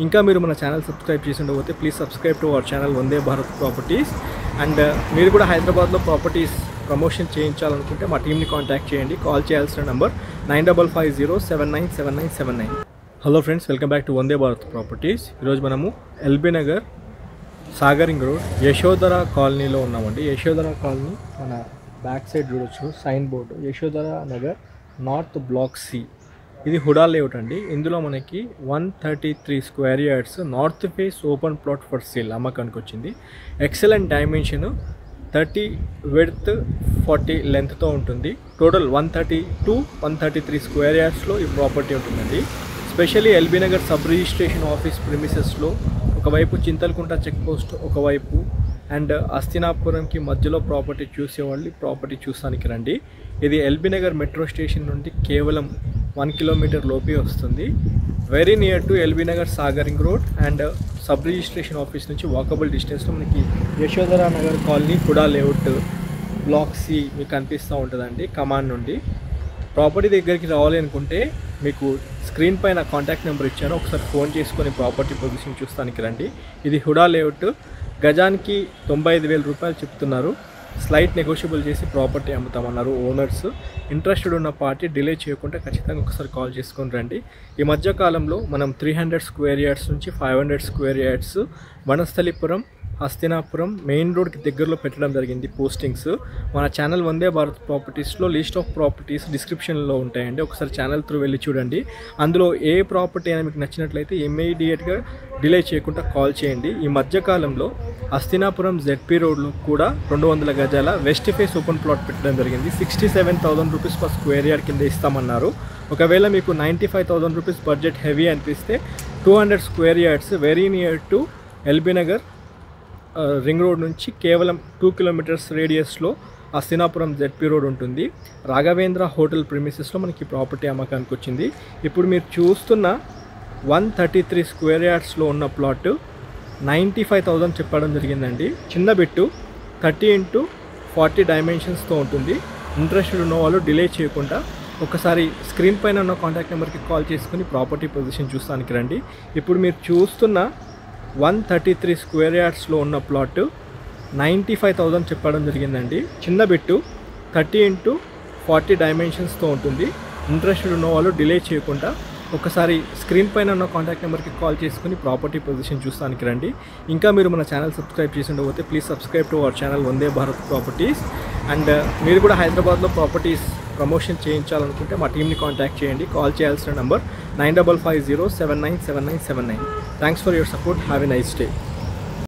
ఇంకా మీరు మన ఛానల్ సబ్స్క్రైబ్ చేసి ఉండకపోతే please subscribe to our channel Vande Bharat properties. And మీరు కూడా హైదరాబాద్లో ప్రాపర్టీస్ ప్రమోషన్ చేయించాలనుకుంటే మా టీమ్ని కాంటాక్ట్ చేయండి. కాల్ చేయాల్సిన number 9550797979. Hello friends, welcome back to Vande Bharat properties. ఈరోజు మనము ఎల్బీ నగర్ సాగరింగ్ రోడ్ యశోధర కాలనీలో ఉన్నామండి. యశోధర కాలనీ మన బ్యాక్ సైడ్ చూడొచ్చు sign board, Yashodhara Nagar north block C. ఇది హుడా లేఅవుట్ అండి. ఇందులో మనకి 133 square yards north face open plot for sale అమ్మకానికి వచ్చింది. ఎక్సలెంట్ డైమెన్షన్, 30 విడ్త్ 40 లెంత్తో ఉంటుంది. టోటల్ 132-133 స్క్వేర్ యార్డ్స్లో ఈ ప్రాపర్టీ ఉంటుందండి. Specially LB Nagar sub registration office ప్రిమిసెస్లో ఒకవైపు చింతలకుంట చెక్ పోస్ట్, ఒకవైపు అండ్ అస్తినాపురంకి మధ్యలో ప్రాపర్టీ చూసేవాళ్ళు ప్రాపర్టీ చూస్తానికి రండి. ఇది ఎల్బీ నగర్ మెట్రో స్టేషన్ నుండి కేవలం 1 కిలోమీటర్ లోపే వస్తుంది. Very near to LB Nagar Sagar ring road and sub registration office నుంచి వాకబుల్ డిస్టెన్స్లో మనకి Yashodhara Nagar colony HUDA layout block C మీకు కనిపిస్తూ ఉంటుందండి. కమాండ్ నుండి ప్రాపర్టీ దగ్గరికి రావాలి అనుకుంటే మీకు స్క్రీన్ పైన కాంటాక్ట్ నెంబర్ ఇచ్చాను, ఒకసారి ఫోన్ చేసుకొని ప్రాపర్టీ పొజిషన్ చూస్తానికి రండి. ఇది హుడా లేఅవుట్, గజానికి 95,000 రూపాయలు చెప్తున్నారు. స్లైట్ నెగోషియబుల్ చేసి ప్రాపర్టీ అమ్ముతామన్నారు ఓనర్స్. ఇంట్రెస్టెడ్ ఉన్న పార్టీ డిలే చేయకుండా ఖచ్చితంగా ఒకసారి కాల్ చేసుకొని రండి. ఈ మధ్యకాలంలో మనం 300 స్క్వేర్ యార్డ్స్ నుంచి 500 square yards Vanasthalipuram, Hastinapuram main రోడ్కి దగ్గరలో పెట్టడం జరిగింది పోస్టింగ్స్. మన ఛానల్ వందే భారత్ ప్రాపర్టీస్లో లిస్ట్ ఆఫ్ ప్రాపర్టీస్ డిస్క్రిప్షన్లో ఉంటాయండి, ఒకసారి ఛానల్ త్రూ వెళ్ళి చూడండి. అందులో ఏ ప్రాపర్టీ అయినా మీకు నచ్చినట్లయితే ఇమ్మీడియట్గా డిలే చేయకుండా కాల్ చేయండి. ఈ మధ్యకాలంలో హస్తినాపురం జెడ్పీ రోడ్లో కూడా 200 గజాల వెస్ట్ ఫేస్ ఓపెన్ ప్లాట్ పెట్టడం జరిగింది. 67,000 రూపీస్ పర్ స్క్వేర్ యార్డ్ కింద ఇస్తామన్నారు. ఒకవేళ మీకు 95,000 రూపీస్ బడ్జెట్ హెవీ అనిపిస్తే 200 square yards very near to LB Nagar ring road నుంచి కేవలం 2 కిలోమీటర్స్ రేడియస్లో హస్తినాపురం జెడ్పీ రోడ్ ఉంటుంది. రాఘవేంద్ర హోటల్ ప్రిమిసెస్లో మనకి ప్రాపర్టీ అమ్మకానికి వచ్చింది. ఇప్పుడు మీరు చూస్తున్న 133 స్క్వేర్ యార్డ్స్లో ఉన్న ప్లాట్ 95,000 చెప్పడం జరిగిందండి. చిన్న బిట్టు 30x40 డైమెన్షన్స్తో ఉంటుంది. ఇంట్రెస్టెడ్ ఉన్న వాళ్ళు డిలే చేయకుండా ఒకసారి స్క్రీన్ పైన ఉన్న కాంటాక్ట్ నెంబర్కి కాల్ చేసుకుని ప్రాపర్టీ పొజిషన్ చూస్తానికి రండి. ఇప్పుడు మీరు చూస్తున్న 133 స్క్వేర్ యార్డ్స్లో ఉన్న ప్లాట్ 95,000 చెప్పడం జరిగిందండి. చిన్న బిట్టు 30x40 డైమెన్షన్స్తో ఉంటుంది. ఇంట్రెస్టెడ్ ఉన్న వాళ్ళు డిలే చేయకుండా ఒకసారి స్క్రీన్ పైన ఉన్న కాంటాక్ట్ నెంబర్కి కాల్ చేసుకుని ప్రాపర్టీ పొజిషన్ చూస్తానికి రండి. ఇంకా మీరు మన ఛానల్ సబ్స్క్రైబ్ చేసి ఉండకపోతే please subscribe to our channel Vande Bharat properties. And మీరు కూడా హైదరాబాద్లో ప్రాపర్టీస్ ప్రమోషన్ చేయించాలనుకుంటే మా టీమ్ని కాంటాక్ట్ చేయండి. కాల్ చేయాల్సిన number 9550797979. Thanks for your support. Have a nice day.